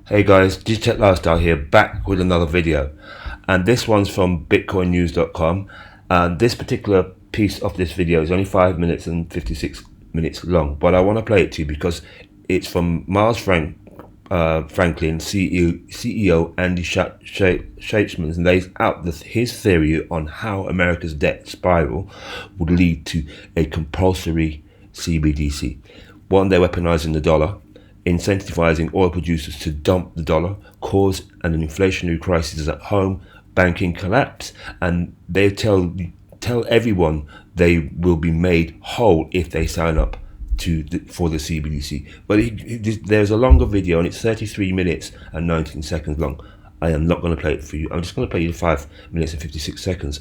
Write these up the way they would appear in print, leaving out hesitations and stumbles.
Hey guys, Digitech Lifestyle here, back with another video, and this one's from bitcoinnews.com. And this particular piece of this video is only 5 minutes and 56 minutes long, but I want to play it to you because it's from Franklin, CEO Andy Shachman, lays out his theory on how America's debt spiral would lead to a compulsory CBDC. One, they're weaponizing the dollar, incentivizing oil producers to dump the dollar, cause an inflationary crisis at home, banking collapse, and they tell everyone they will be made whole if they sign up for the CBDC. But there's a longer video, and it's 33 minutes and 19 seconds long. I am not going to play it for you. I'm just going to play you 5 minutes and 56 seconds.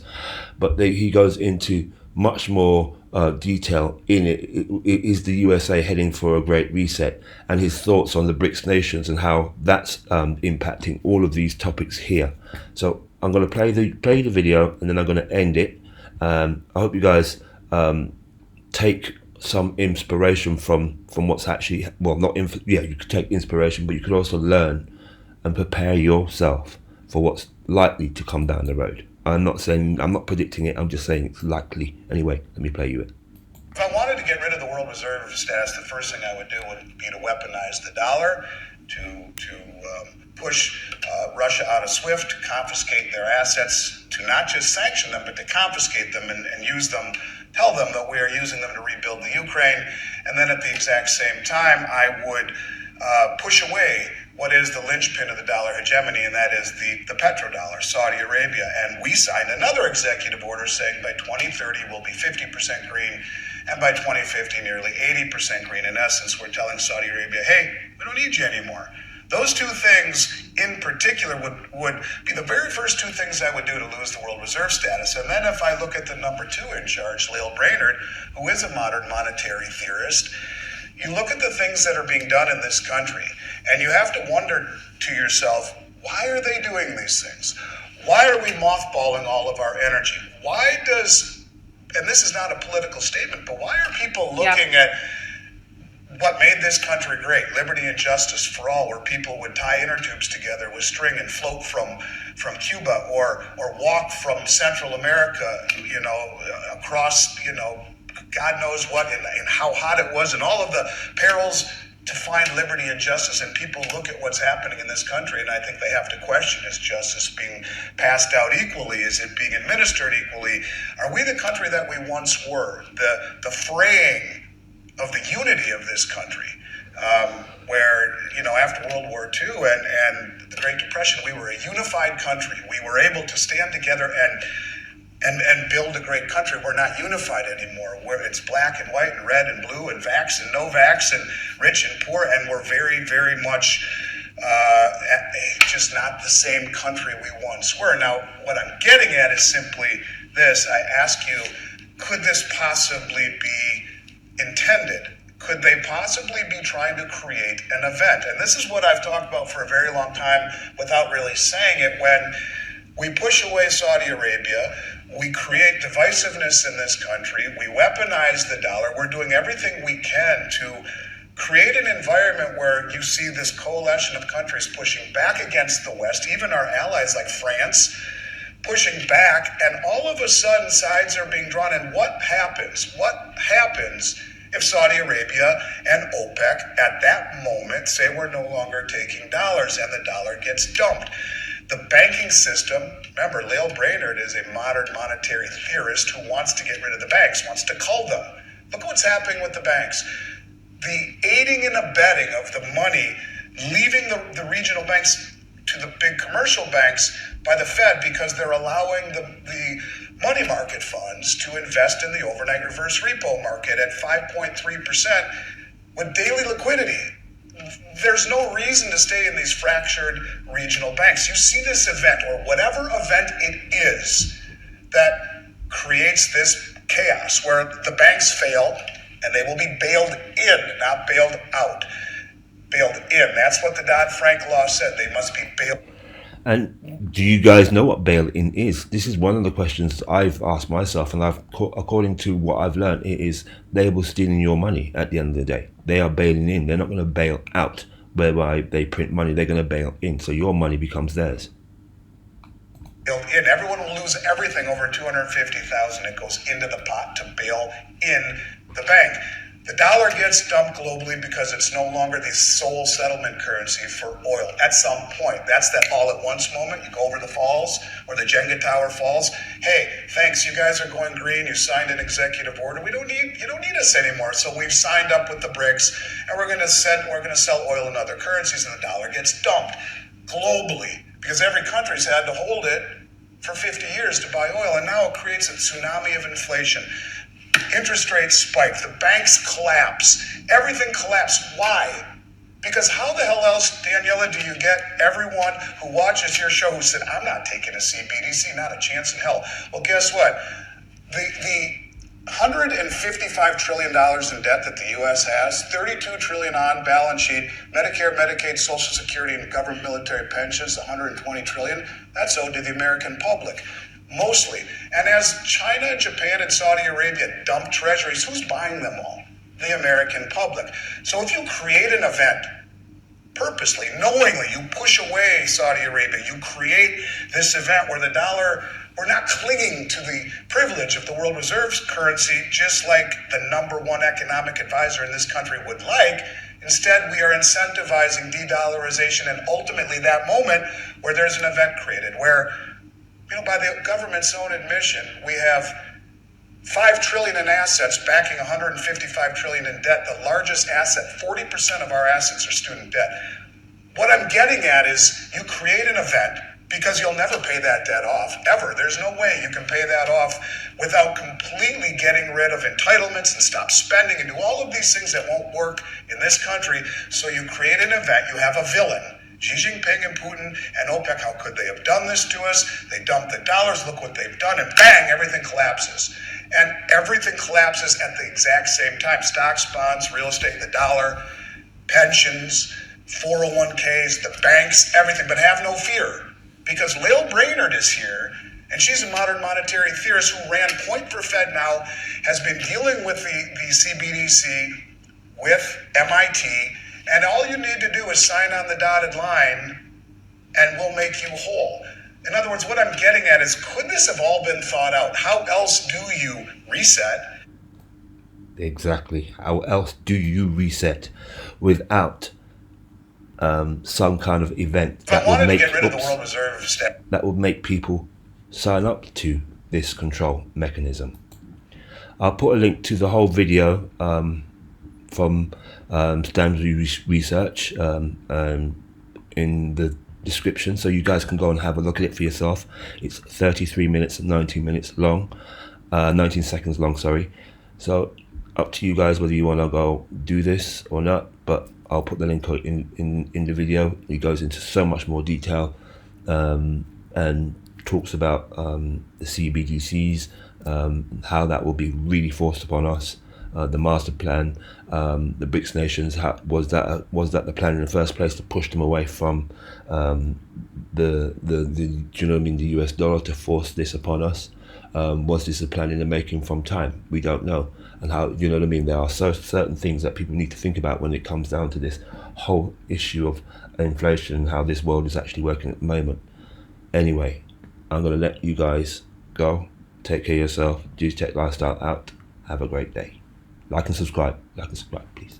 But he goes into much more detail in it. Is the USA heading for a great reset, and his thoughts on the BRICS nations and how that's impacting all of these topics here. So I'm going to play the video, and then I'm going to end it. I hope you guys take some inspiration from what's actually, well, you could take inspiration, but you could also learn and prepare yourself for what's likely to come down the road. I'm not predicting it, I'm just saying it's likely. Anyway, let me play you it. If I wanted to get rid of the world reserve status, the first thing I would do would be to weaponize the dollar, to push Russia out of SWIFT, to confiscate their assets, to not just sanction them, but to confiscate them and use them, tell them that we are using them to rebuild the Ukraine. And then at the exact same time, I would push away what is the linchpin of the dollar hegemony, and that is the petrodollar, Saudi Arabia. And we signed another executive order saying by 2030 we'll be 50% green, and by 2050 nearly 80% green. In essence, we're telling Saudi Arabia, hey, we don't need you anymore. Those two things in particular would be the very first two things I would do to lose the world reserve status. And then if I look at the number two in charge, Lael Brainerd, who is a modern monetary theorist, you look at the things that are being done in this country, and you have to wonder to yourself, why are they doing these things? Why are we mothballing all of our energy? Why does, and this is not a political statement, but why are people looking at what made this country great, liberty and justice for all, where people would tie inner tubes together with string and float from Cuba, or walk from Central America, across, God knows what, and how hot it was, and all of the perils to find liberty and justice. And people look at what's happening in this country, and I think they have to question, is justice being passed out equally? Is it being administered equally? Are we the country that we once were? The fraying of the unity of this country, where, after World War II and the Great Depression, we were a unified country. We were able to stand together and build a great country. We're not unified anymore, where it's black and white and red and blue and vax and no vax and rich and poor, and we're very, very much just not the same country we once were. Now, what I'm getting at is simply this. I ask you, could this possibly be intended? Could they possibly be trying to create an event? And this is what I've talked about for a very long time without really saying it. When we push away Saudi Arabia, we create divisiveness in this country, we weaponize the dollar, we're doing everything we can to create an environment where you see this coalition of countries pushing back against the West, even our allies like France, pushing back, and all of a sudden sides are being drawn. And what happens? What happens if Saudi Arabia and OPEC at that moment say we're no longer taking dollars and the dollar gets dumped? The banking system, remember, Lael Brainerd is a modern monetary theorist who wants to get rid of the banks, wants to cull them. Look what's happening with the banks. The aiding and abetting of the money leaving the regional banks to the big commercial banks by the Fed, because they're allowing the money market funds to invest in the overnight reverse repo market at 5.3% with daily liquidity. There's no reason to stay in these fractured regional banks. You see this event, or whatever event it is, that creates this chaos where the banks fail and they will be bailed in, not bailed out. Bailed in. That's what the Dodd-Frank law said. They must be bailed. And do you guys know what bail-in is? This is one of the questions I've asked myself, and according to what I've learned, it is they were stealing your money at the end of the day. They are bailing in. They're not going to bail out. whereby they print money, they're going to bail in, so your money becomes theirs. In. Everyone will lose everything over 250,000. It goes into the pot to bail in the bank. The dollar gets dumped globally because it's no longer the sole settlement currency for oil. At some point, that's that all-at-once moment. You go over the falls or the Jenga tower falls. Hey, thanks. You guys are going green. You signed an executive order. You don't need us anymore. So we've signed up with the BRICS, and we're going to sell oil and other currencies, and the dollar gets dumped globally because every country's had to hold it for 50 years to buy oil, and now it creates a tsunami of inflation. Interest rates spike, the banks collapse, everything collapsed. Why? Because how the hell else, Daniela, do you get everyone who watches your show who said, I'm not taking a CBDC, not a chance in hell? Well, guess what? The $155 trillion in debt that the U.S. has, $32 trillion on balance sheet, Medicare, Medicaid, Social Security, and government military pensions, $120 trillion, that's owed to the American public. Mostly. And as China, Japan, and Saudi Arabia dump treasuries, who's buying them all? The American public. So if you create an event purposely, knowingly, you push away Saudi Arabia, you create this event where the dollar, we're not clinging to the privilege of the world reserve currency, just like the number one economic advisor in this country would like. Instead, we are incentivizing de-dollarization, and ultimately that moment where there's an event created, where by the government's own admission, we have $5 trillion in assets backing $155 trillion in debt. The largest asset, 40% of our assets are student debt. What I'm getting at is you create an event because you'll never pay that debt off, ever. There's no way you can pay that off without completely getting rid of entitlements and stop spending and do all of these things that won't work in this country. So you create an event, you have a villain. Xi Jinping and Putin and OPEC, how could they have done this to us? They dumped the dollars, look what they've done, and bang, everything collapses. And everything collapses at the exact same time. Stocks, bonds, real estate, the dollar, pensions, 401ks, the banks, everything. But have no fear, because Lael Brainerd is here, and she's a modern monetary theorist who ran Point for Fed now, has been dealing with the CBDC with MIT, and all you need to do is sign on the dotted line and we'll make you whole. In other words, what I'm getting at is, could this have all been thought out? How else do you reset? Exactly. How else do you reset without some kind of event that would make, get rid of the world reserve that would make people sign up to this control mechanism? I'll put a link to the whole video from Stanley Research in the description, so you guys can go and have a look at it for yourself. It's 33 minutes and 19 seconds long, sorry. So up to you guys whether you want to go do this or not, but I'll put the link in the video. It goes into so much more detail and talks about the CBDCs, how that will be really forced upon us. The master plan, the BRICS nations, was that the plan in the first place, to push them away from the US dollar, to force this upon us? Was this a plan in the making from time? We don't know. And how, there are certain things that people need to think about when it comes down to this whole issue of inflation and how this world is actually working at the moment. Anyway, I'm going to let you guys go. Take care of yourself. Juice Tech Lifestyle out. Have a great day. Like and subscribe, please.